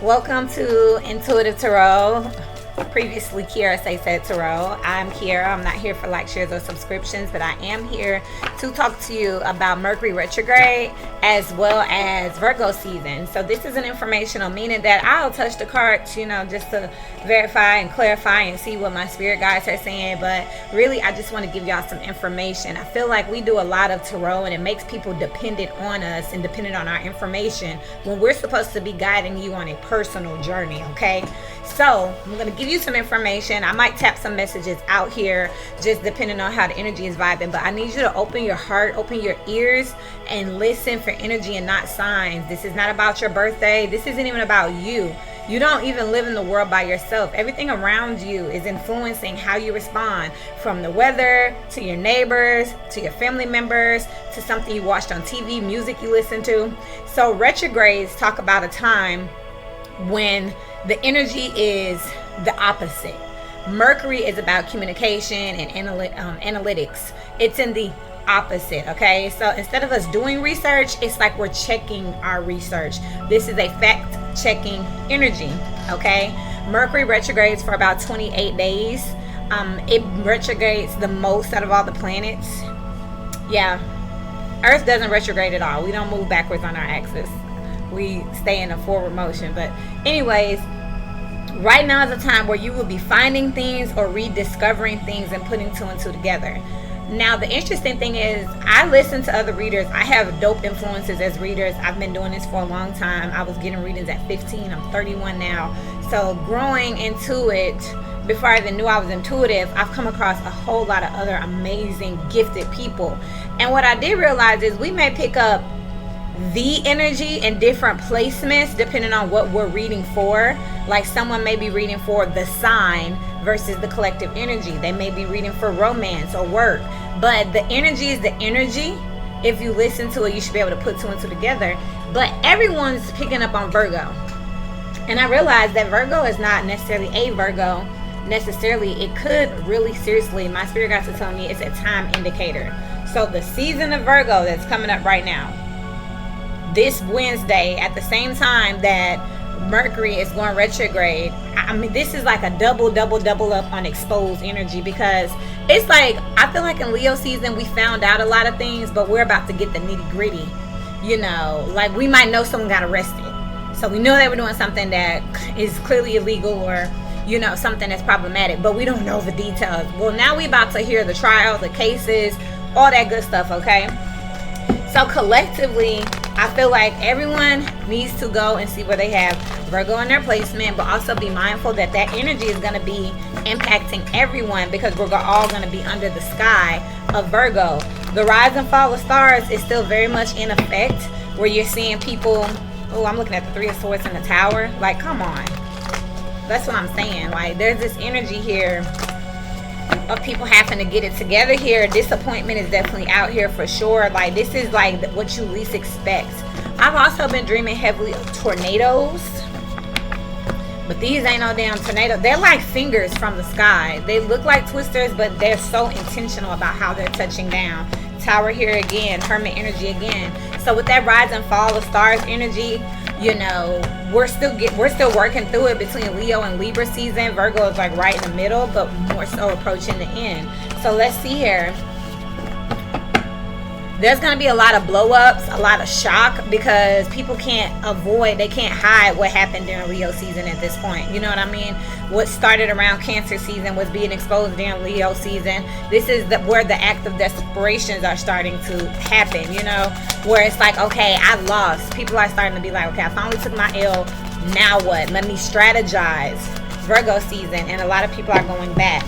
Welcome to Intuitive Tarot. Previously, Kiara said Tarot. I'm Kiara. I'm not here for like, shares, or subscriptions, but I am here to talk to you about Mercury retrograde as well as Virgo season. So this is an informational, meaning that I'll touch the cards, just to verify and clarify and see what my spirit guides are saying. But really, I just want to give y'all some information. I feel like we do a lot of tarot and it makes people dependent on us and dependent on our information when we're supposed to be guiding you on a personal journey, okay? So I'm going to give you some information. I might tap some messages out here just depending on how the energy is vibing, but I need you to open your heart, open your ears, and listen for energy and not signs. This is not about your birthday. This isn't even about you. You don't even live in the world by yourself. Everything around you is influencing how you respond, from the weather to your neighbors to your family members to something you watched on TV, music you listen to. So retrogrades talk about a time when the energy is the opposite. Mercury is about communication and analytics. It's in the opposite, okay? So instead of us doing research, it's like we're checking our research. This is a fact-checking energy, okay? Mercury retrogrades for about 28 days. It retrogrades the most out of all the planets. Yeah, Earth doesn't retrograde at all. We don't move backwards on our axis. We stay in a forward motion. But anyways, right now is a time where you will be finding things or rediscovering things and putting two and two together. Now, the interesting thing is I listen to other readers. I have dope influences as readers. I've been doing this for a long time. I was getting readings at 15. I'm 31 now. So growing into it, before I even knew I was intuitive, I've come across a whole lot of other amazing, gifted people. And what I did realize is we may pick up the energy in different placements depending on what we're reading for. Like someone may be reading for the sign versus the collective energy. They may be reading for romance or work, but the energy is the energy. If you listen to it, you should be able to put two and two together. But everyone's picking up on Virgo, and I realized that Virgo is not necessarily a Virgo necessarily. It could really, seriously, my spirit guides are telling me it's a time indicator. So the season of Virgo that's coming up right now, this Wednesday, at the same time that Mercury is going retrograde, I mean, this is like a double up on exposed energy, because it's like, I feel like in Leo season, we found out a lot of things, but we're about to get the nitty gritty, like we might know someone got arrested. So we know they were doing something that is clearly illegal or, something that's problematic, but we don't know the details. Well, now we about to hear the trial, the cases, all that good stuff, okay? So collectively, I feel like everyone needs to go and see where they have Virgo in their placement, but also be mindful that that energy is going to be impacting everyone, because we're all going to be under the sky of Virgo. The rise and fall of stars is still very much in effect, where you're seeing people, I'm looking at the Three of Swords in the Tower. Like, come on. That's what I'm saying. Like, there's this energy here of people having to get it together here. Disappointment is definitely out here for sure. Like, this is like what you least expect. I've also been dreaming heavily of tornadoes, but these ain't no damn tornado. They're like fingers from the sky. They look like twisters, but they're so intentional about how they're touching down. Tower here again, Hermit energy again. So with that rise and fall of stars energy, we're still working through it between Leo and Libra season. Virgo is like right in the middle, but more so approaching the end. So let's see here. There's going to be a lot of blow-ups, a lot of shock, because people can't hide what happened during Leo season at this point. You know what I mean? What started around Cancer season was being exposed during Leo season. This is where the act of desperations are starting to happen, where it's like, okay, I lost. People are starting to be like, okay, I finally took my L. Now what? Let me strategize. Virgo season, and a lot of people are going back.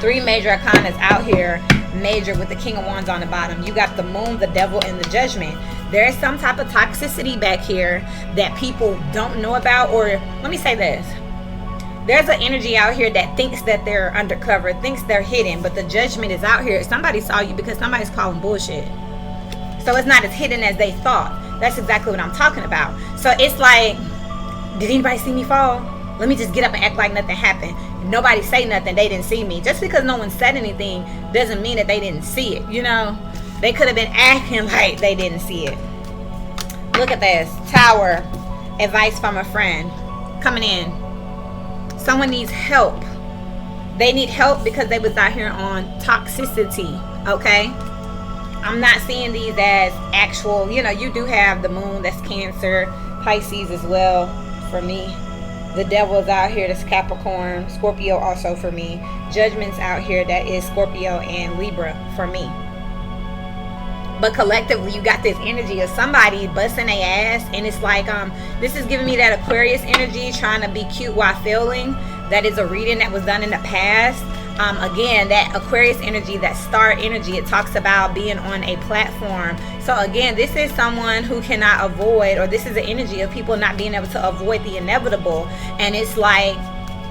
Three major arcanas out here. Major with the King of Wands on the bottom. You got the Moon, the Devil, and the Judgment. There's some type of toxicity back here that people don't know about, or let me say this. There's an energy out here that thinks that they're undercover, thinks they're hidden, but the Judgment is out here. Somebody saw you because somebody's calling bullshit. So it's not as hidden as they thought. That's exactly what I'm talking about. So it's like, did anybody see me fall? Let me just get up and act like nothing happened. Nobody say nothing, they didn't see me. Just because no one said anything doesn't mean that they didn't see it, They could have been acting like they didn't see it. Look at this. Tower. Advice from a friend coming in. Someone needs help. They need help because they was out here on toxicity. Okay, I'm not seeing these as actual, you do have the moon, that's Cancer, Pisces as well for me. The devil is out here, that's Capricorn, Scorpio also for me. Judgment's out here, that is Scorpio and Libra for me. But collectively, you got this energy of somebody busting their ass, and it's like, this is giving me that Aquarius energy, trying to be cute while failing. That is a reading that was done in the past. Again, that Aquarius energy, that star energy, it talks about being on a platform. So again, this is someone who cannot avoid, or this is the energy of people not being able to avoid the inevitable. And it's like,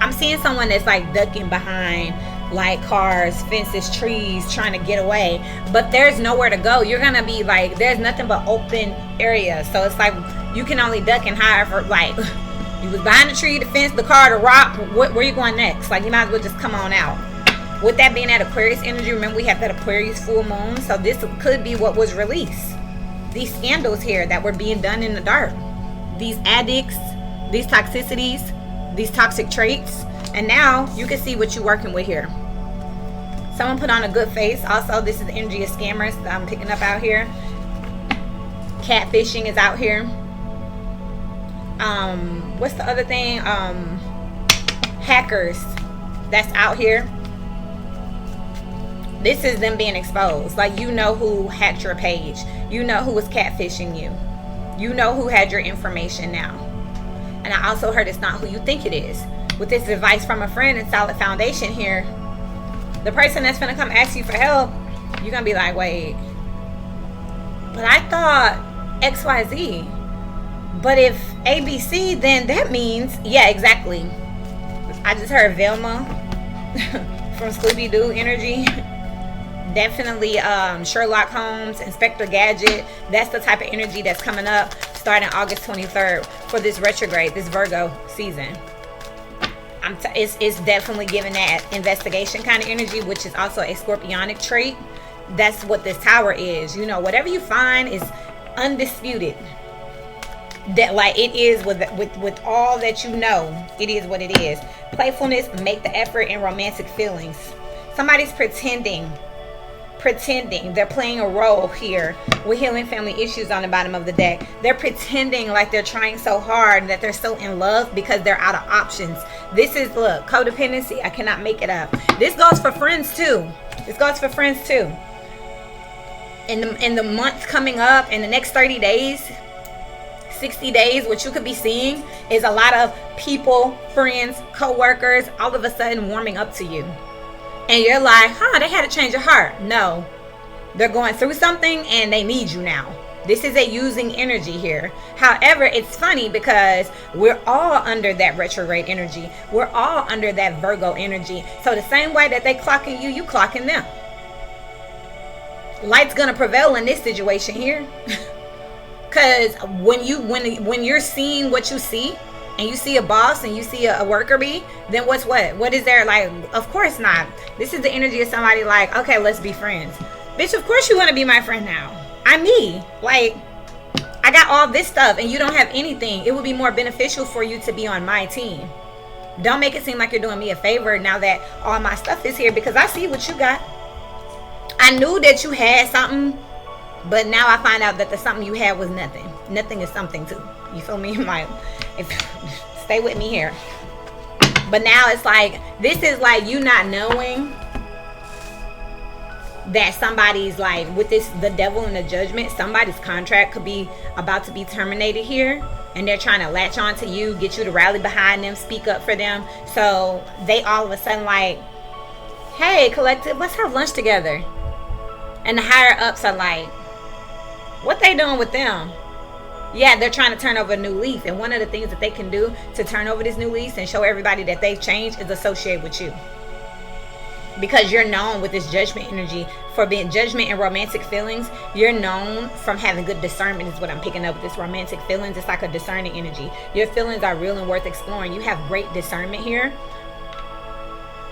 I'm seeing someone that's like ducking behind like cars, fences, trees, trying to get away, but there's nowhere to go. You're gonna be like, there's nothing but open areas. So it's like you can only duck and hide for, like, you was behind the tree, the fence, the car, the rock. Where you going next? Like, you might as well just come on out. With that being that Aquarius energy, remember we have that Aquarius full moon, so this could be what was released. These scandals here that were being done in the dark, these addicts, these toxicities, these toxic traits, and now you can see what you're working with here. Someone put on a good face. Also, this is the energy of scammers that I'm picking up out here. Catfishing is out here. What's the other thing? Hackers, that's out here. This is them being exposed. Like, you know who hacked your page. You know who was catfishing you. You know who had your information now. And I also heard it's not who you think it is. With this advice from a friend and solid foundation here, the person that's gonna come ask you for help, you're gonna be like, wait, but I thought XYZ. But if ABC, then that means, yeah, exactly. I just heard Velma from Scooby-Doo energy. Definitely Sherlock Holmes, Inspector Gadget. That's the type of energy that's coming up starting August 23rd for this retrograde, this Virgo season. It's definitely giving that investigation kind of energy, which is also a scorpionic trait. That's what this tower is. Whatever you find is undisputed. That, like, it is with all that it is what it is. Playfulness, make the effort, and romantic feelings. Somebody's pretending they're playing a role here with healing family issues on the bottom of the deck. They're pretending like they're trying so hard, that they're so in love because they're out of options. This is, look, codependency. I cannot make it up. This goes for friends too. In the months coming up, in the next 30 days, 60 days, what you could be seeing is a lot of people, friends, co-workers, all of a sudden warming up to you. And you're like, they had to change your heart. No, they're going through something and they need you now. This is a using energy here. However, it's funny because we're all under that retrograde energy. We're all under that Virgo energy. So the same way that they clocking you, you clocking them. Light's gonna prevail in this situation here. Because when you're seeing what you see, and you see a boss and you see a worker bee, then what is there? Like, of course not. This is the energy of somebody like, okay, let's be friends. Bitch, of course you want to be my friend now. I'm me. Like, I got all this stuff and you don't have anything. It would be more beneficial for you to be on my team. Don't make it seem like you're doing me a favor now that all my stuff is here, because I see what you got. I knew that you had something, but now I find out that the something you had was nothing. Nothing is something too. You feel me? Stay with me here. But now it's like, this is like you not knowing that somebody's like, with this, the devil and the judgment, somebody's contract could be about to be terminated here. And they're trying to latch on to you, get you to rally behind them, speak up for them. So they all of a sudden like, hey, collective, let's have lunch together. And the higher ups are like, what they doing with them? Yeah, they're trying to turn over a new leaf. And one of the things that they can do to turn over this new leaf and show everybody that they've changed is associate with you. Because you're known with this judgment energy for being judgment and romantic feelings. You're known from having good discernment is what I'm picking up with this romantic feelings. It's like a discerning energy. Your feelings are real and worth exploring. You have great discernment here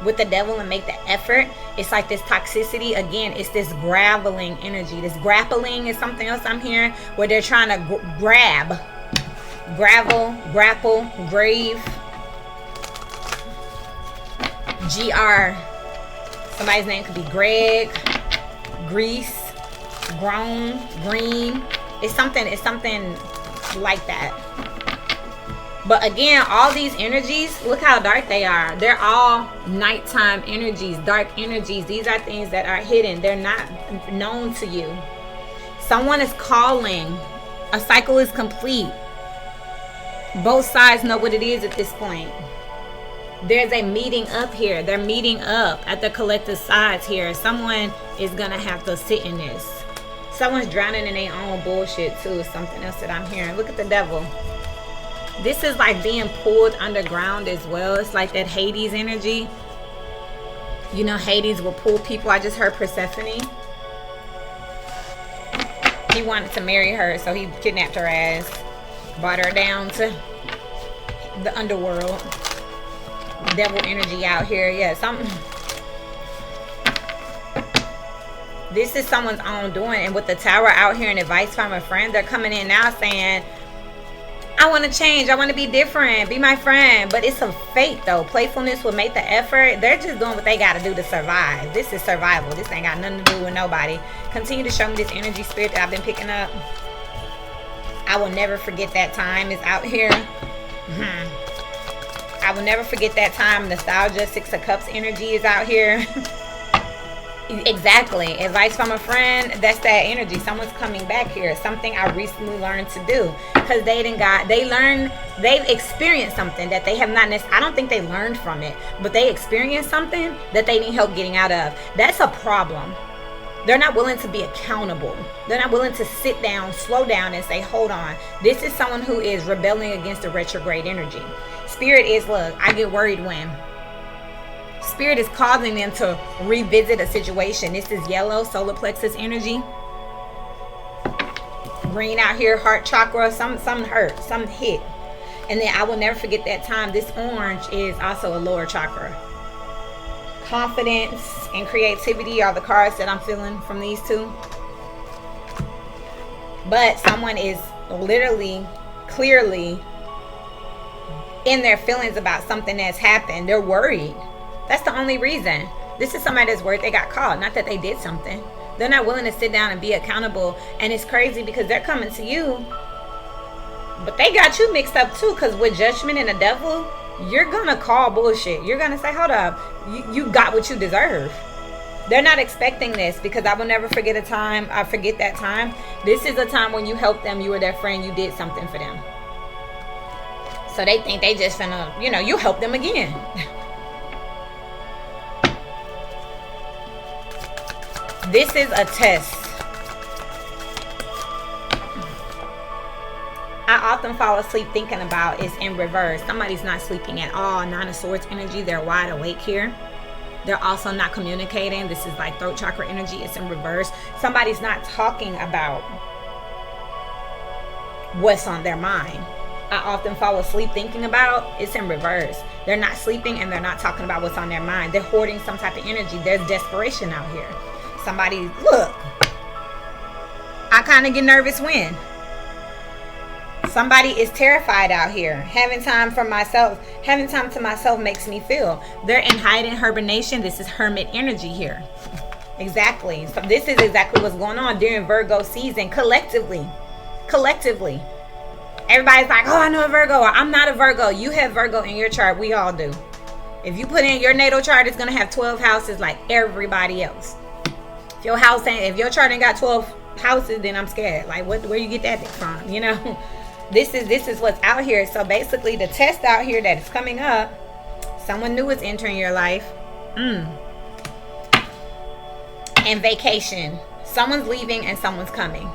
with the devil and make the effort. It's like this toxicity. Again, it's this grappling energy. This grappling is something else I'm hearing, where they're trying to grab gravel, grapple, grave, GR. Somebody's name could be Greg, Grease, Grown, Green. It's something like that. But again, all these energies, look how dark they are. They're all nighttime energies, dark energies. These are things that are hidden. They're not known to you. Someone is calling. A cycle is complete. Both sides know what it is at this point. There's a meeting up here. They're meeting up at the collective sides here. Someone is going to have to sit in this. Someone's drowning in their own bullshit too. Is something else that I'm hearing. Look at the devil. This is like being pulled underground as well. It's like that Hades energy. You know, Hades will pull people. I just heard Persephone. He wanted to marry her, so he kidnapped her ass. Brought her down to the underworld. Devil energy out here. Yeah, something. This is someone's own doing. And with the tower out here and advice from a friend, they're coming in now saying, I want to change. I want to be different. Be my friend. But it's a fate, though. Playfulness will make the effort. They're just doing what they got to do to survive. This is survival. This ain't got nothing to do with nobody. Continue to show me this energy spirit that I've been picking up. I will never forget that time is out here. I will never forget that time. Nostalgia, Six of Cups energy is out here. Exactly. Advice from a friend. That's that energy. Someone's coming back here. Something I recently learned to do. Because they've experienced something that they have not necessarily, I don't think they learned from it, but they experienced something that they need help getting out of. That's a problem. They're not willing to be accountable. They're not willing to sit down, slow down, and say, hold on. This is someone who is rebelling against the retrograde energy. Spirit is, look, I get worried when Spirit is causing them to revisit a situation. This is yellow, solar plexus energy. Green out here, heart chakra, some hurt, some hit. And then I will never forget that time. This orange is also a lower chakra. Confidence and creativity are the cards that I'm feeling from these two. But someone is literally, clearly in their feelings about something that's happened. They're worried. That's the only reason. This is somebody that's worried they got caught, not that they did something. They're not willing to sit down and be accountable. And it's crazy because they're coming to you, but they got you mixed up too. Because with judgment and the devil, you're gonna call bullshit. You're gonna say, hold up, you got what you deserve. They're not expecting this, because I will never forget a time. I forget that time. This is a time when you helped them. You were their friend. You did something for them. So they think they just finna, you help them again. This is a test. I often fall asleep thinking about is in reverse. Somebody's not sleeping at all. Nine of Swords energy. They're wide awake here. They're also not communicating. This is like throat chakra energy. It's in reverse. Somebody's not talking about what's on their mind. I often fall asleep thinking about, it's in reverse. They're not sleeping and they're not talking about what's on their mind. They're hoarding some type of energy. There's desperation out here. Somebody, look, I kind of get nervous when somebody is terrified out here. Having time to myself makes me feel. They're in hiding hibernation. This is hermit energy here. Exactly. So this is exactly what's going on during Virgo season. Collectively. Everybody's like, oh, I know a Virgo, or I'm not a Virgo. You have Virgo in your chart. We all do. If you put in your natal chart, it's going to have 12 houses like everybody else. If your chart ain't got 12 houses, then I'm scared. Like, where you get that from? This is what's out here. So basically, the test out here that is coming up, someone new is entering your life. And vacation. Someone's leaving and someone's coming.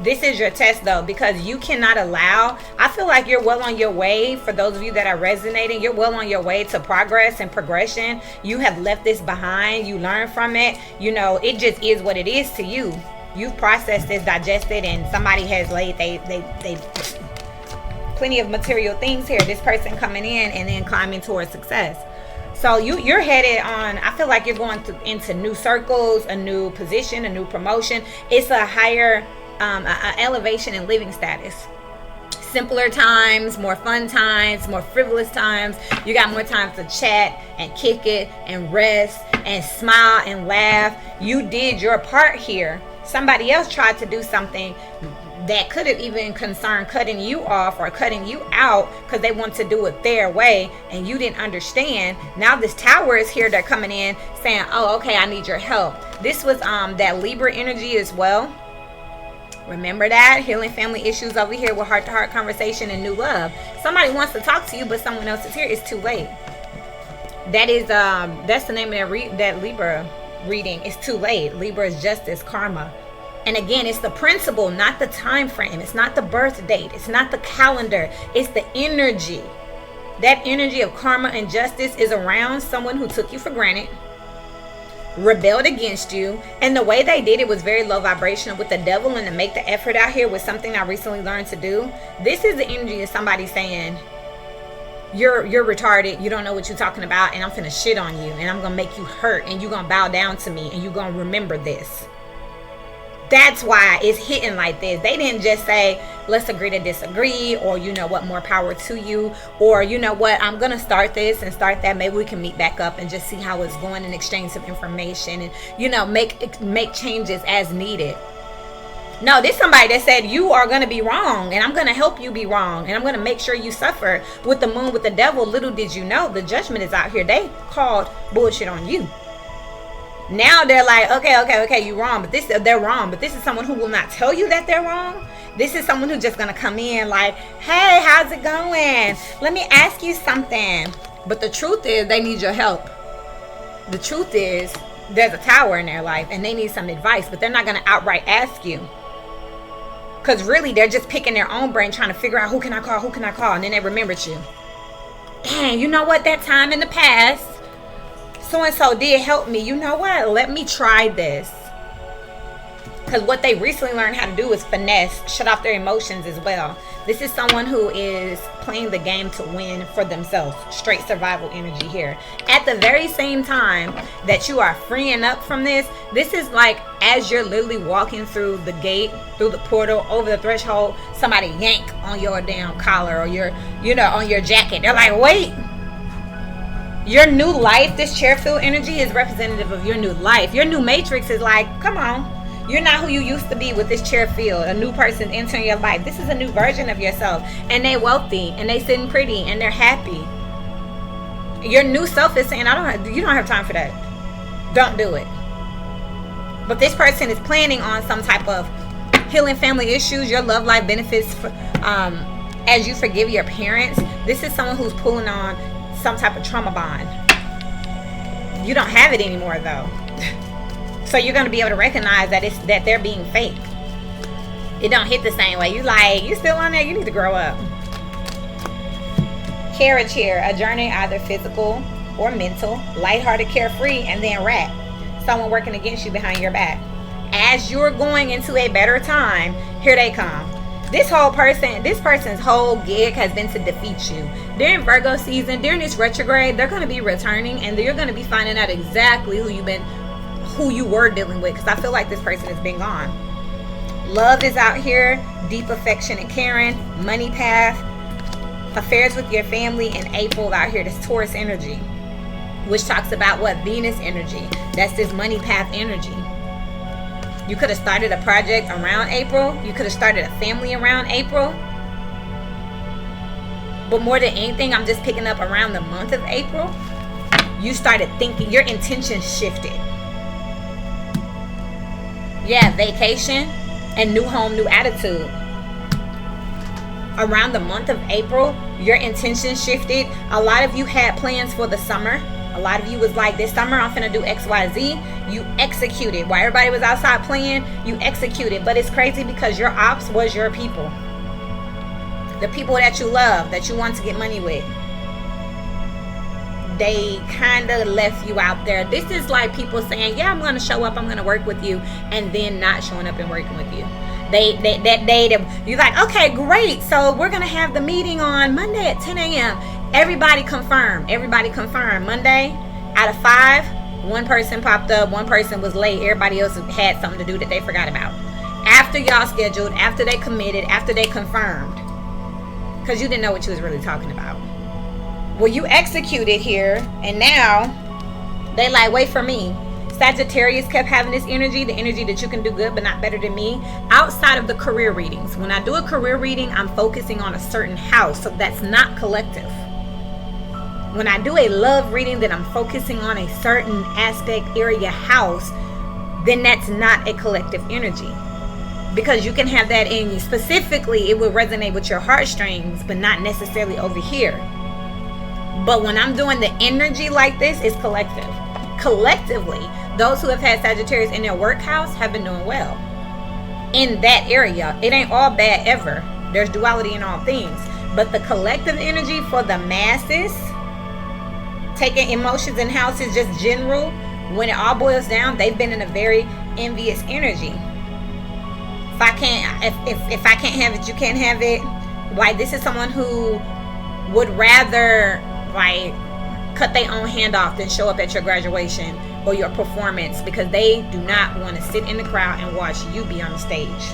This is your test, though, because you cannot allow. I feel like you're well on your way. For those of you that are resonating, you're well on your way to progress and progression. You have left this behind. You learn from it. It just is what it is to you. You've processed this, digested, and somebody has laid they plenty of material things here. This person coming in and then climbing towards success. So you're headed on. I feel like you're going into new circles, a new position, a new promotion. It's a higher elevation in living status. simpler times, more fun times, more frivolous times. You got more time to chat and kick it and rest and smile and laugh. You did your part here. Somebody else tried to do something that could have even concerned cutting you off or cutting you out because they want to do it their way and you didn't understand. Now this Tower is here. They're coming in saying, oh, okay, I need your help. This was that Libra energy as well. Remember that? Healing family issues over here with heart-to-heart conversation and new love. Somebody wants to talk to you, but someone else is here. It's too late. That is that's the name of that Libra reading. It's too late. Libra is justice, karma. And again, it's the principle, not the time frame. It's not the birth date. It's not the calendar. It's the energy. That energy of karma and justice is around someone who took you for granted, rebelled against you, and the way they did it was very low vibrational with the devil. And to make the effort out here was something I recently learned to do. This is the energy of somebody saying, you're retarded, you don't know what you're talking about, and I'm finna shit on you, and I'm gonna make you hurt, and you're gonna bow down to me, and you're gonna remember this. That's why it's hitting like this. They didn't just say, let's agree to disagree, or you know what, more power to you, or you know what, I'm gonna start this and start that, maybe we can meet back up and just see how it's going and exchange some information and, you know, make changes as needed. No, this is somebody that said, you are going to be wrong, and I'm going to help you be wrong, and I'm going to make sure you suffer. With the moon, with the devil, little did you know, the judgment is out here. They called bullshit on you. Now they're like, okay, you're wrong, but they're wrong. But this is someone who will not tell you that they're wrong. This is someone who's just going to come in like, hey, how's it going? Let me ask you something. But the truth is, they need your help. The truth is, there's a Tower in their life, and they need some advice, but they're not going to outright ask you. Because really, they're just picking their own brain, trying to figure out who can I call, and then they remembered you. Dang, you know what? That time in the past, so-and-so did help me. You know what? Let me try this. Because what they recently learned how to do is finesse, shut off their emotions as well. This is someone who is playing the game to win for themselves. Straight survival energy here. At the very same time that you are freeing up from this, this is like as you're literally walking through the gate, through the portal, over the threshold, somebody yank on your damn collar or your, you know, on your jacket. They're like, wait. Your new life, this chair field energy is representative of your new life. Your new matrix is like, come on. You're not who you used to be with this chair field. A new person entering your life. This is a new version of yourself. And they wealthy. And they sitting pretty. And they're happy. Your new self is saying, you don't have time for that. Don't do it. But this person is planning on some type of healing family issues. Your love life benefits as you forgive your parents. This is someone who's pulling on some type of trauma bond. You don't have it anymore though. So you're going to be able to recognize that they're being fake. It don't hit the same way. You still on there? You need to grow up. Carriage here, a journey either physical or mental, lighthearted, carefree, and then rat. Someone working against you behind your back. As you're going into a better time, here they come. This person's whole gig has been to defeat you. During Virgo season, during this retrograde, they're going to be returning, and you're going to be finding out exactly who you were dealing with, because I feel like this person has been gone. Love is out here, deep affection and caring, money path, affairs with your family, and April out here, this Taurus energy, which talks about what? Venus energy. That's this money path energy. You could have started a project around April. You could have started a family around April. But more than anything, I'm just picking up around the month of April. You started thinking, your intentions shifted. Yeah, vacation and new home, new attitude. Around the month of April, your intentions shifted. A lot of you had plans for the summer. A lot of you was like, this summer I'm finna do XYZ. You executed. While everybody was outside playing, you executed. But it's crazy because your ops was your people. The people that you love, that you want to get money with. They kind of left you out there. This is like people saying, yeah, I'm going to show up, I'm going to work with you, and then not showing up and working with you. That day, you're like, okay, great. So we're going to have the meeting on Monday at 10 a.m. Everybody confirmed. Monday, out of 5, one person popped up, one person was late. Everybody else had something to do that they forgot about. After y'all scheduled, after they committed, after they confirmed. because you didn't know what you was really talking about. Well, you executed here, and now they like, wait for me. Sagittarius kept having this energy, the energy that you can do good but not better than me, outside of the career readings. When I do a career reading, I'm focusing on a certain house, so that's not collective. When I do a love reading, then I'm focusing on a certain aspect, area, house, then that's not a collective energy. Because you can have that in you. Specifically, it will resonate with your heartstrings, but not necessarily over here. But when I'm doing the energy like this, it's collective. Collectively, those who have had Sagittarius in their work house have been doing well in that area. It ain't all bad ever. There's duality in all things. But the collective energy for the masses, taking emotions and houses just general, when it all boils down, they've been in a very envious energy. If I can't have it, you can't have it. Like, this is someone who would rather like cut their own hand off than show up at your graduation or your performance, because they do not want to sit in the crowd and watch you be on the stage.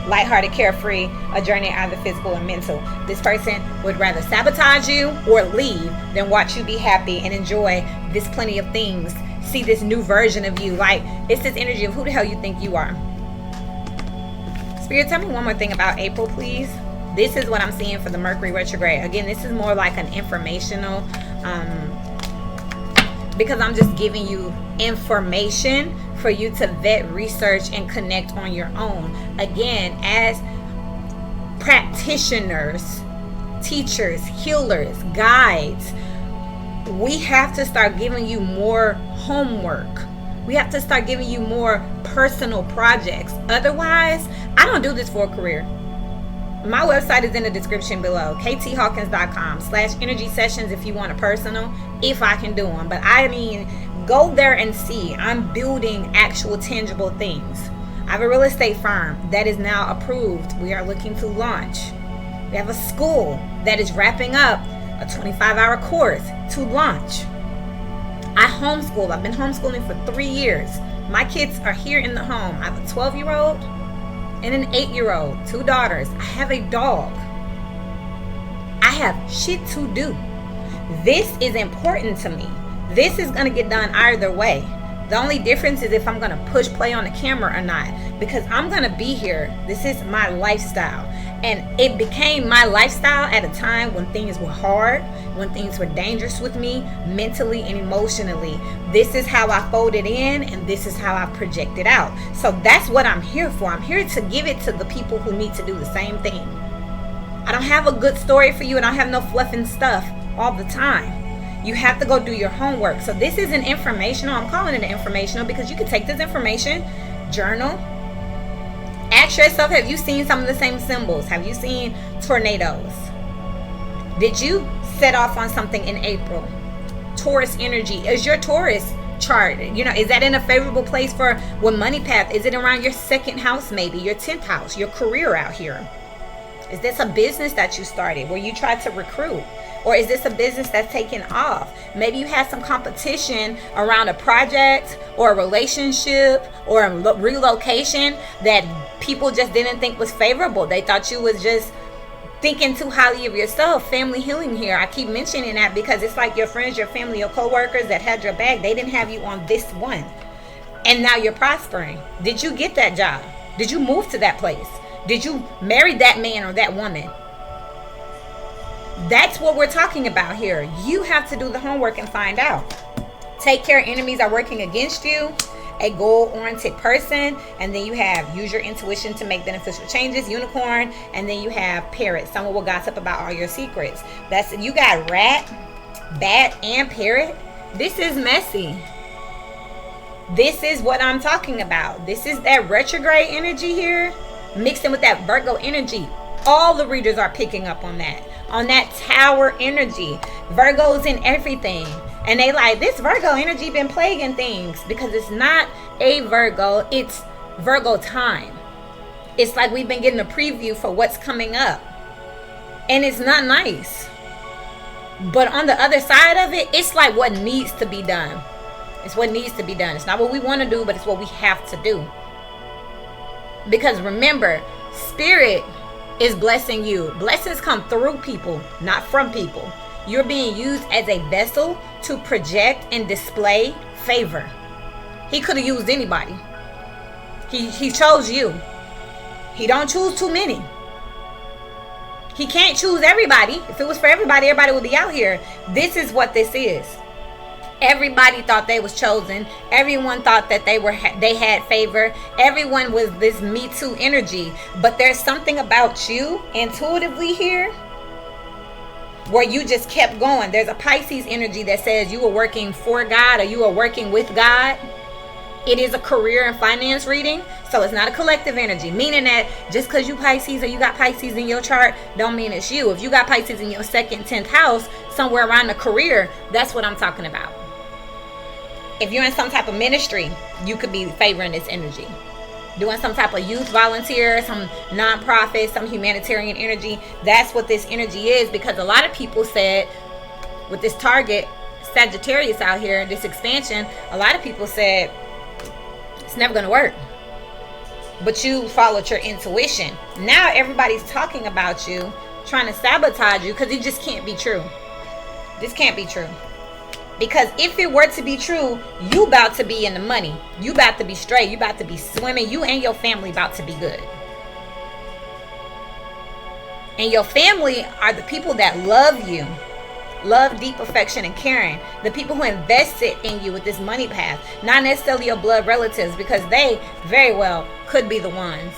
Lighthearted, carefree, a journey either physical or mental. This person would rather sabotage you or leave than watch you be happy and enjoy this plenty of things. See this new version of you. Like, it's this energy of who the hell you think you are. Spirit, tell me one more thing about April, please. This is what I'm seeing for the Mercury retrograde. Again, this is more like an informational, because I'm just giving you information for you to vet, research, and connect on your own. Again, as practitioners, teachers, healers, guides, we have to start giving you more homework. We have to start giving you more personal projects. Otherwise, I don't do this for a career. My website is in the description below, kthawkins.com/energy sessions if you want a personal, if I can do them. But I mean, go there and see. I'm building actual tangible things. I have a real estate firm that is now approved. We are looking to launch. We have a school that is wrapping up a 25-hour course to launch. I homeschool. I've been homeschooling for 3 years. My kids are here in the home. I have a 12-year-old and an 8-year-old, 2 daughters. I have a dog. I have shit to do. This is important to me. This is going to get done either way. The only difference is if I'm going to push play on the camera or not, because I'm going to be here. This is my lifestyle. And it became my lifestyle at a time when things were hard, when things were dangerous with me, mentally and emotionally. This is how I folded in, and this is how I projected out. So that's what I'm here for. I'm here to give it to the people who need to do the same thing. I don't have a good story for you, and I don't have no fluffing stuff all the time. You have to go do your homework. So this isn't informational. I'm calling it informational because you can take this information, journal, ask yourself, have you seen some of the same symbols? Have you seen tornadoes? Did you set off on something in April? Taurus energy. Is your Taurus chart, is that in a favorable place for what money path? Is it around your 2nd house, maybe your 10th house, your career out here? Is this a business that you started where you tried to recruit? Or is this a business that's taken off? Maybe you had some competition around a project or a relationship or a relocation that people just didn't think was favorable. They thought you was just thinking too highly of yourself. Family healing here. I keep mentioning that because it's like your friends, your family, your co-workers that had your back. They didn't have you on this one. And now you're prospering. Did you get that job? Did you move to that place? Did you marry that man or that woman? That's what we're talking about here. You have to do the homework and find out. Take care, enemies are working against you. A goal-oriented person. And then you have use your intuition to make beneficial changes, unicorn. And then you have parrot. Someone will gossip about all your secrets. You got rat, bat, and parrot. This is messy. This is what I'm talking about. This is that retrograde energy here mixed in with that Virgo energy. All the readers are picking up on that tower energy. Virgo's in everything. And they like, this Virgo energy been plaguing things, because it's not a Virgo, it's Virgo time. It's like we've been getting a preview for what's coming up. And it's not nice. But on the other side of it, it's like what needs to be done. It's what needs to be done. It's not what we want to do, but it's what we have to do. Because remember, spirit is blessing you. Blessings come through people, not from people. You're being used as a vessel to project and display favor. He could have used anybody. He chose you. He don't choose too many. He can't choose everybody. If it was for everybody, everybody would be out here. This is what this is. Everybody thought they was chosen. Everyone thought that they had favor. Everyone was this Me Too energy. But there's something about you intuitively here where you just kept going. There's a Pisces energy that says you were working for God or you were working with God. It is a career and finance reading, so it's not a collective energy, meaning that just because you Pisces or you got Pisces in your chart don't mean it's you. If you got Pisces in your 2nd, 10th house, somewhere around the career, that's what I'm talking about. If you're in some type of ministry, you could be favoring this energy. Doing some type of youth volunteer, some nonprofit, some humanitarian energy, that's what this energy is, because a lot of people said with this target, Sagittarius out here, this expansion, a lot of people said, it's never going to work. But you followed your intuition. Now everybody's talking about you, trying to sabotage you, because it just can't be true. This can't be true. Because if it were to be true, you about to be in the money. You about to be straight. You about to be swimming. You and your family about to be good. And your family are the people that love you. Love, deep affection, and caring. The people who invested in you with this money path. Not necessarily your blood relatives, because they very well could be the ones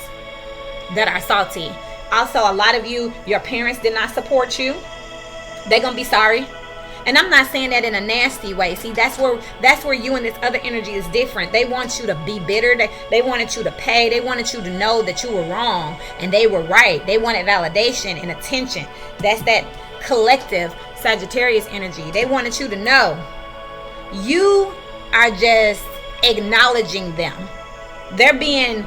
that are salty. Also, a lot of you, your parents did not support you. They're going to be sorry. And I'm not saying that in a nasty way. See, that's where you and this other energy is different. They want you to be bitter. They wanted you to pay. They wanted you to know that you were wrong and they were right. They wanted validation and attention. That's that collective Sagittarius energy. They wanted you to know. You are just acknowledging them. They're being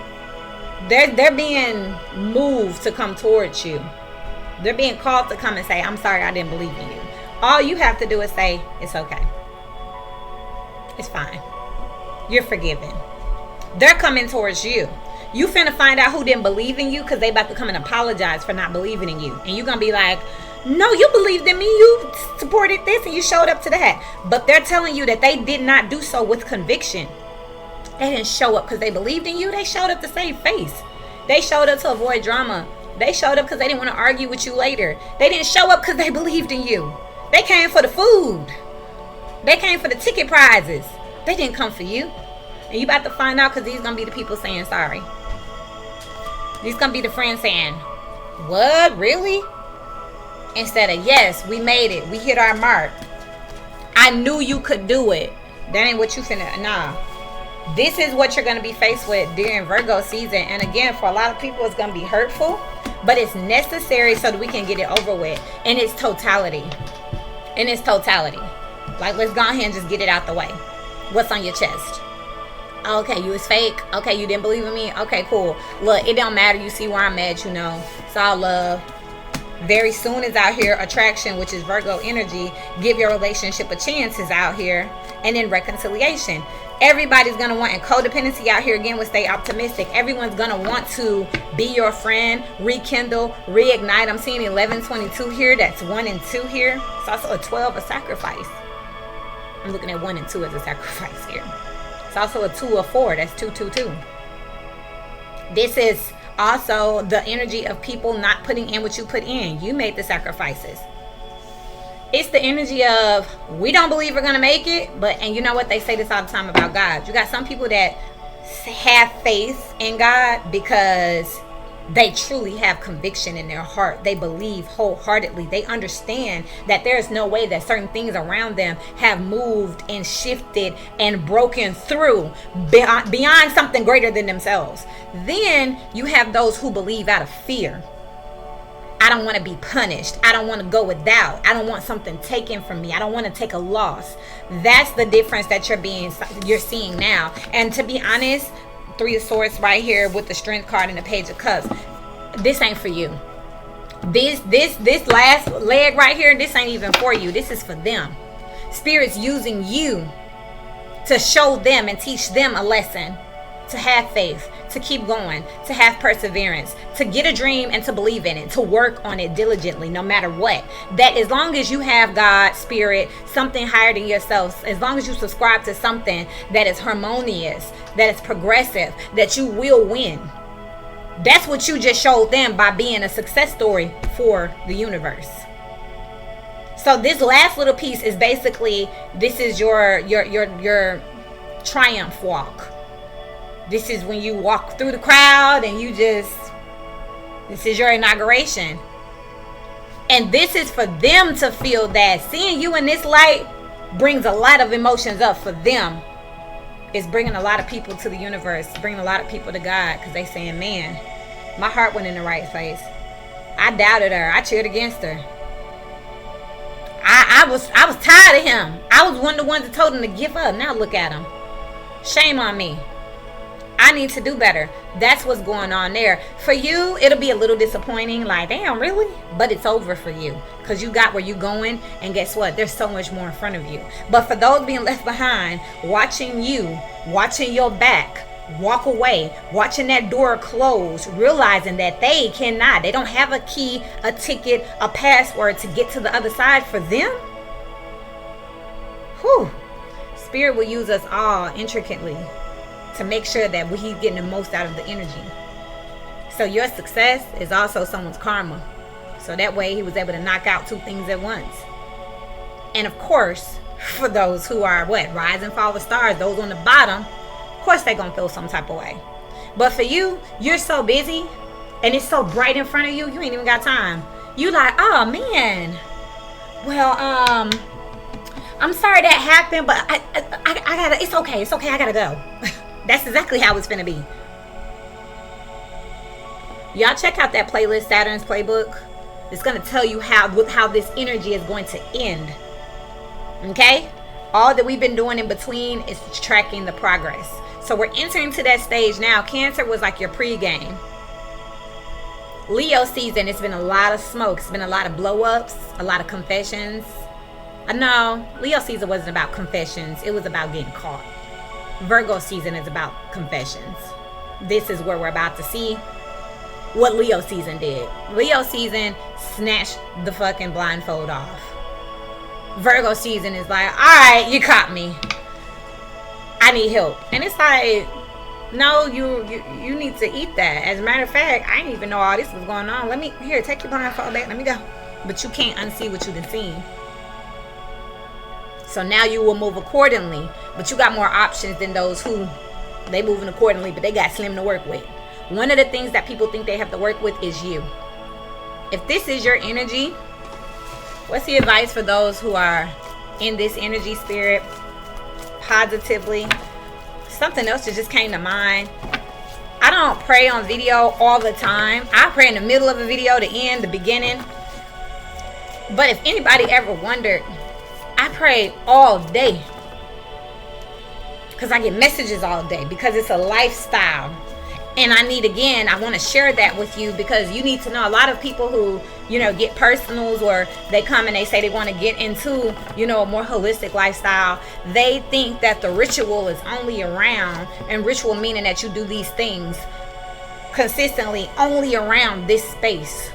moved to come towards you. They're being called to come and say, I'm sorry I didn't believe in you. All you have to do is say, it's okay. It's fine. You're forgiven. They're coming towards you. You finna find out who didn't believe in you, because they about to come and apologize for not believing in you. And you're gonna be like, no, you believed in me. You supported this and you showed up to that. But they're telling you that they did not do so with conviction. They didn't show up because they believed in you. They showed up to save face. They showed up to avoid drama. They showed up because they didn't want to argue with you later. They didn't show up because they believed in you. They came for the food. They came for the ticket prizes. They didn't come for you. And you about to find out, because these going to be the people saying sorry. These going to be the friends saying, what? Really? Instead of, yes, we made it. We hit our mark. I knew you could do it. That ain't what you finna. Nah. This is what you're going to be faced with during Virgo season. And again, for a lot of people, it's going to be hurtful. But it's necessary so that we can get it over with. In its totality. In its totality. Like, let's go ahead and just get it out the way. What's on your chest? Okay, you was fake. Okay, you didn't believe in me. Okay, cool. Look, it don't matter. You see where I'm at, you know. It's all love. Very soon is out here. Attraction, which is Virgo energy. Give your relationship a chance is out here. And then reconciliation. Everybody's going to want, and codependency out here again will stay optimistic. Everyone's going to want to be your friend, rekindle, reignite. I'm seeing 1122 here. That's 1 and 2 here. It's also a 12, a sacrifice. I'm looking at 1 and 2 as a sacrifice here. It's also a 2 or 4. That's 222. This is also the energy of people not putting in what you put in. You made the sacrifices. It's the energy of, we don't believe we're going to make it. And you know what? They say this all the time about God. You got some people that have faith in God because they truly have conviction in their heart. They believe wholeheartedly. They understand that there's no way that certain things around them have moved and shifted and broken through beyond something greater than themselves. Then you have those who believe out of fear. I don't want to be punished. I don't want to go without. I don't want something taken from me. I don't want to take a loss. That's the difference that you're seeing now. And to be honest, 3 of Swords right here with the Strength card and the Page of Cups. This ain't for you. This last leg right here, this ain't even for you. This is for them. Spirit's using you to show them and teach them a lesson. To have faith, to keep going, to have perseverance, to get a dream and to believe in it, to work on it diligently, no matter what. That as long as you have God, spirit, something higher than yourself, as long as you subscribe to something that is harmonious, that is progressive, that you will win. That's what you just showed them by being a success story for the universe. So this last little piece is basically, this is your triumph walk. This is when you walk through the crowd and this is your inauguration. And this is for them to feel that seeing you in this light brings a lot of emotions up for them. It's bringing a lot of people to the universe, bringing a lot of people to God, because they saying, man, my heart went in the right place. I doubted her. I cheered against her. I was tired of him. I was one of the ones that told him to give up. Now look at him. Shame on me. I need to do better. That's what's going on there. For you, it'll be a little disappointing. Like, damn, really? But it's over for you. Because you got where you're going. And guess what? There's so much more in front of you. But for those being left behind, watching you, watching your back, walk away, watching that door close, realizing that they don't have a key, a ticket, a password to get to the other side for them. Whew. Spirit will use us all intricately to make sure that he's getting the most out of the energy. So your success is also someone's karma. So that way he was able to knock out two things at once. And of course, for those who are rise and fall with stars, those on the bottom, of course they're gonna feel some type of way. But for you, you're so busy and it's so bright in front of you, you ain't even got time. You like, oh man, well, I'm sorry that happened, but I gotta, it's okay, I gotta go. That's exactly how it's gonna be. Y'all check out that playlist, Saturn's Playbook. It's gonna tell you how this energy is going to end. Okay? All that we've been doing in between is tracking the progress. So we're entering to that stage now. Cancer was like your pregame. Leo season, it's been a lot of smoke. It's been a lot of blow-ups, a lot of confessions. No, Leo season wasn't about confessions. It was about getting caught. Virgo season is about confessions. This is where we're about to see what Leo season did. Leo season snatched the fucking blindfold off. Virgo season is like, all right, you caught me. I need help. And it's like, no, you need to eat that. As a matter of fact, I didn't even know all this was going on. Take your blindfold back. Let me go. But you can't unsee what you've been seeing. So now you will move accordingly. But you got more options than those who they moving accordingly, but they got slim to work with. One of the things that people think they have to work with is you. If this is your energy, what's the advice for those who are in this energy, spirit, positively? Something else that just came to mind. I don't pray on video all the time. I pray in the middle of a video, the end, the beginning. But if anybody ever wondered, I pray all day. Because I get messages all day. Because it's a lifestyle. And I want to share that with you, because you need to know a lot of people who, get personals, or they come and they say they want to get into, a more holistic lifestyle. They think that the ritual is only around, and ritual meaning that you do these things consistently only around this space.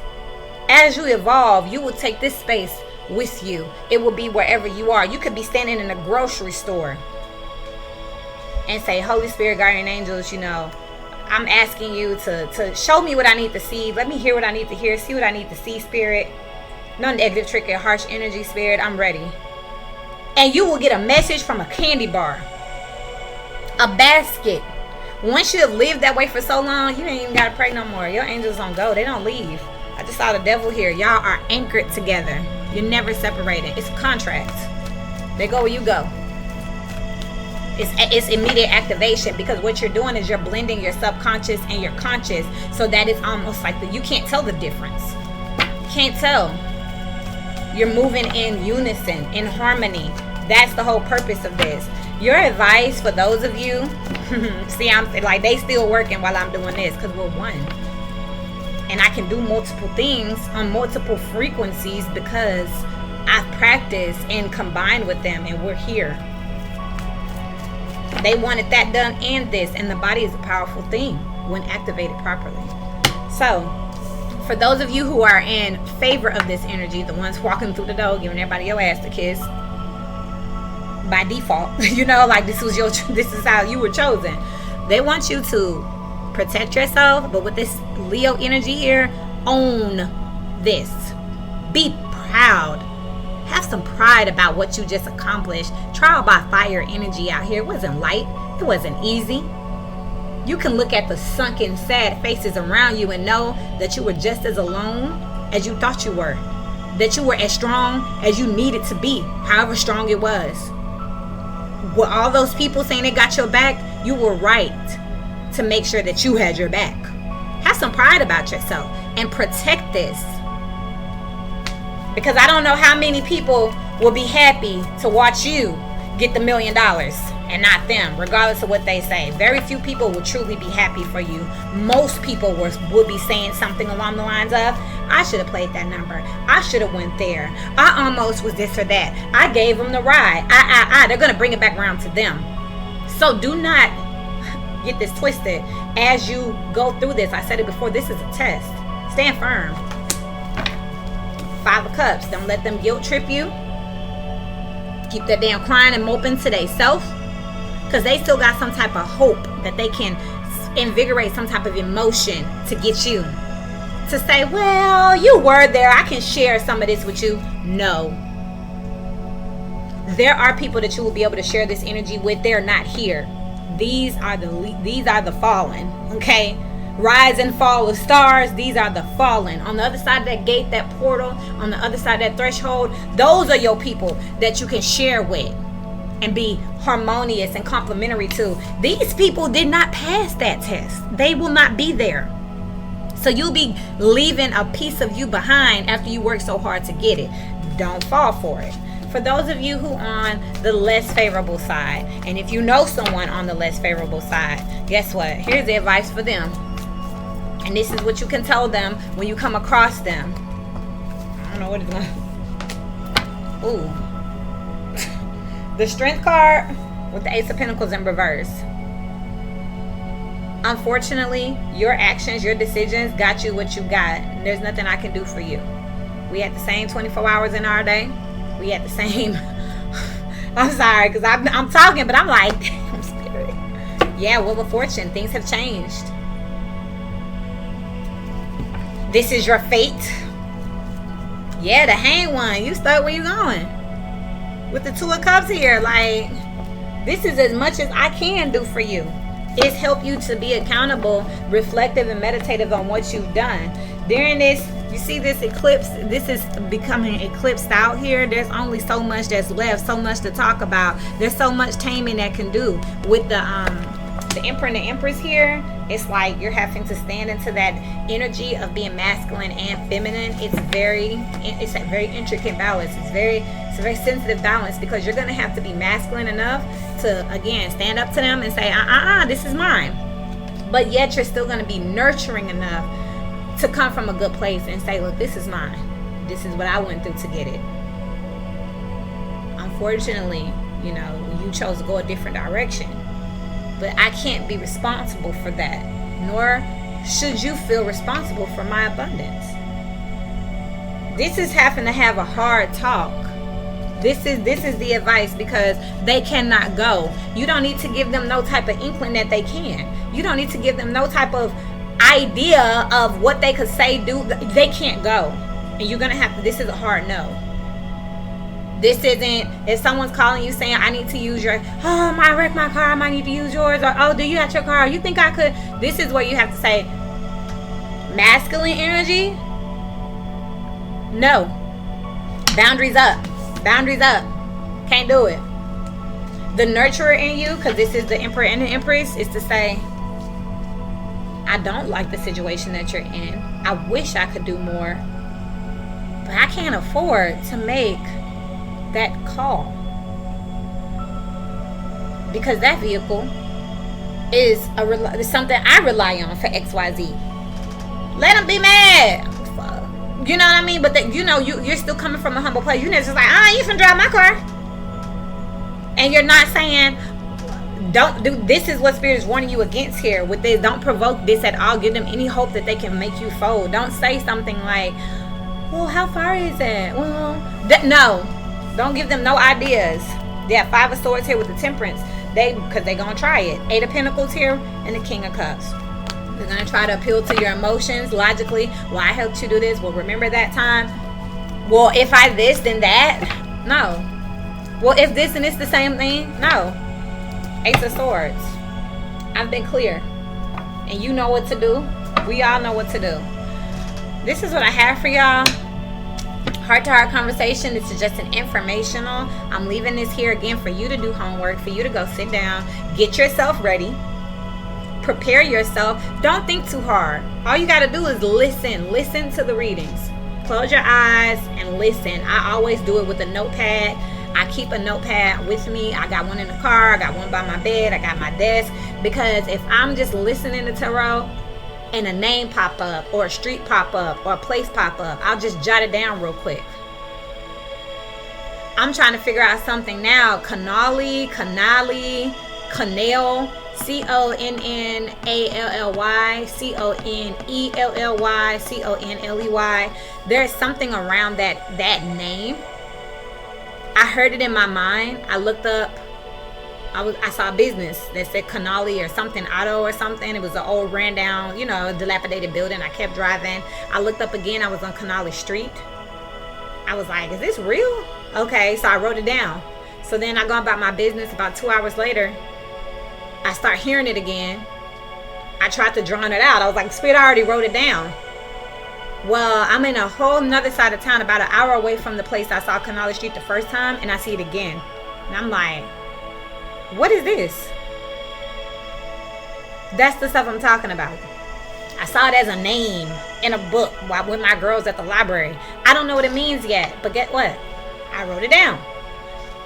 As you evolve, you will take this space with you. It will be wherever you are. You could be standing in a grocery store and say, Holy Spirit, guardian angels, I'm asking you to show me what I need to see. Let me hear what I need to hear. See what I need to see, spirit. No negative, tricky, harsh energy, spirit. I'm ready. And you will get a message from a candy bar, a basket. Once you have lived that way for so long, you ain't even got to pray no more. Your angels don't go. They don't leave. I just saw the devil here. Y'all are anchored together. You're never separated. It's a contract. They go where you go. It's immediate activation, because what you're doing is you're blending your subconscious and your conscious, so that it's almost like you can't tell the difference. You can't tell. You're moving in unison, in harmony. That's the whole purpose of this. Your advice for those of you, see, I'm like, they still working while I'm doing this, because we're one. And I can do multiple things on multiple frequencies because I've practiced and combined with them, and we're here. They wanted that done and this, and the body is a powerful thing. when activated properly. So for those of you who are in favor of this energy, the ones walking through the door giving everybody your ass to kiss by default, you know, like this is how you were chosen. They want you to protect yourself, but with this Leo energy here, own this. Be proud. Have some pride about what you just accomplished. Trial by fire energy out here. It wasn't light. It wasn't easy. You can look at the sunken, sad faces around you and know that you were just as alone as you thought you were. That you were as strong as you needed to be, however strong it was. With all those people saying they got your back, you were right to make sure that you had your back. Have some pride about yourself and protect this. Because I don't know how many people will be happy to watch you get the $1 million and not them, regardless of what they say. Very few people will truly be happy for you. Most people will be saying something along the lines of, I should have played that number. I should have went there. I almost was this or that. I gave them the ride. They're going to bring it back around to them. So do not get this twisted as you go through this. I said it before, this is a test. Stand firm. 5 of Cups. Don't let them guilt trip you. Keep that damn crying and moping to they self, because they still got some type of hope that they can invigorate some type of emotion to get you to say, well, you were there, I can share some of this with you. No. There are people that you will be able to share this energy with. They're not here. These are the fallen, okay? Rise and fall of stars. These are the fallen. On the other side of that gate, that portal, on the other side of that threshold, those are your people that you can share with and be harmonious and complimentary to. These people did not pass that test. They will not be there. So you'll be leaving a piece of you behind after you work so hard to get it. Don't fall for it. For those of you who are on the less favorable side, and if you know someone on the less favorable side, guess what? Here's the advice for them. And this is what you can tell them when you come across them. I don't know what it's going to... Ooh. The Strength card with the Ace of Pentacles in reverse. Unfortunately, your actions, your decisions got you what you got. There's nothing I can do for you. We had the same 24 hours in our day. We had the same... I'm sorry, because I'm talking, but I'm like, damn, spirit. Yeah, Wheel of Fortune. Things have changed. This is your fate. Yeah, the Hanged One. You stuck where you going. With the 2 of Cups here. Like, this is as much as I can do for you. It's help you to be accountable, reflective, and meditative on what you've done. During this, you see this eclipse, this is becoming eclipsed out here. There's only so much that's left, so much to talk about. There's so much taming that can do. With the Emperor and the Empress here, it's like you're having to stand into that energy of being masculine and feminine. It's a very intricate balance. It's a very sensitive balance, because you're going to have to be masculine enough to, again, stand up to them and say, this is mine. But yet you're still going to be nurturing enough to come from a good place and say, look, this is mine. This is what I went through to get it. Unfortunately, you chose to go a different direction. But I can't be responsible for that, nor should you feel responsible for my abundance. This is having to have a hard talk. This is the advice, because they cannot go. You don't need to give them no type of inkling that they can. You don't need to give them no type of idea of what they could say, do. They can't go. And you're going to have to, this is a hard no. This isn't, if someone's calling you saying, I need to use your, I wrecked my car, I might need to use yours, or, do you have your car? You think I could? This is where you have to say, masculine energy, no. Boundaries up. Boundaries up. Can't do it. The nurturer in you, because this is the Emperor and the Empress, is to say, I don't like the situation that you're in. I wish I could do more, but I can't afford to make that call, because that vehicle is something I rely on for XYZ. Let them be mad. You know what I mean? But you're still coming from a humble place. You're just like, you finna drive my car. And you're not saying, Don't do this. Is what Spirit is warning you against here with this. Don't provoke this at all. Give them any hope that they can make you fold. Don't say something like, well, how far is it? Well, no. Don't give them no ideas. They have 5 of Swords here with the Temperance. Because they're going to try it. 8 of Pentacles here and the King of Cups. They're going to try to appeal to your emotions logically. Well, I helped you do this. Well, remember that time? Well, if I this, then that? No. Well, if this and it's the same thing? No. Ace of Swords. I've been clear. And you know what to do. We all know what to do. This is what I have for y'all. Heart-to-heart conversation. This is just an informational. I'm leaving this here again for you to do homework, for you to go sit down, get yourself ready, prepare yourself. Don't think too hard. All you got to do is listen to the readings. Close your eyes and listen. I always do it with a notepad. I keep a notepad with me. I got one in the car, I got one by my bed, I got my desk, because if I'm just listening to tarot and a name pop up or a street pop up or a place pop up, I'll just jot it down real quick. I'm trying to figure out something now. Canali, Conally, Connelly, Conelly. There's something around that name. I heard it in my mind. I looked up. I saw a business that said Canali or something, auto or something. It was an old ran down, dilapidated building. I kept driving. I looked up again. I was on Canali Street. I was like, is this real? Okay, so I wrote it down. So then I go about my business. About 2 hours later, I start hearing it again. I tried to drown it out. I was like, Spirit, I already wrote it down. Well, I'm in a whole nother side of town, about an hour away from the place I saw Canali Street the first time, and I see it again. And I'm like, what is this? That's the stuff I'm talking about. I saw it as a name in a book with my girls at the library. I don't know what it means yet, but guess what? I wrote it down.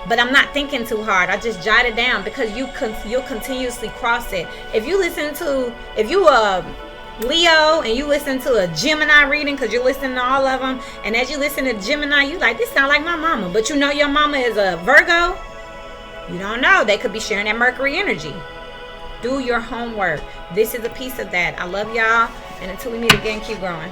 But I'm not thinking too hard. I just jot it down, because you'll continuously cross it. If you Leo and you listen to a Gemini reading, because you're listening to all of them, and as you listen to Gemini, you like, this sound like my mama, but you know your mama is a Virgo. You don't know. They could be sharing that Mercury energy. Do your homework. This is a piece of that. I love y'all, and until we meet again, keep growing.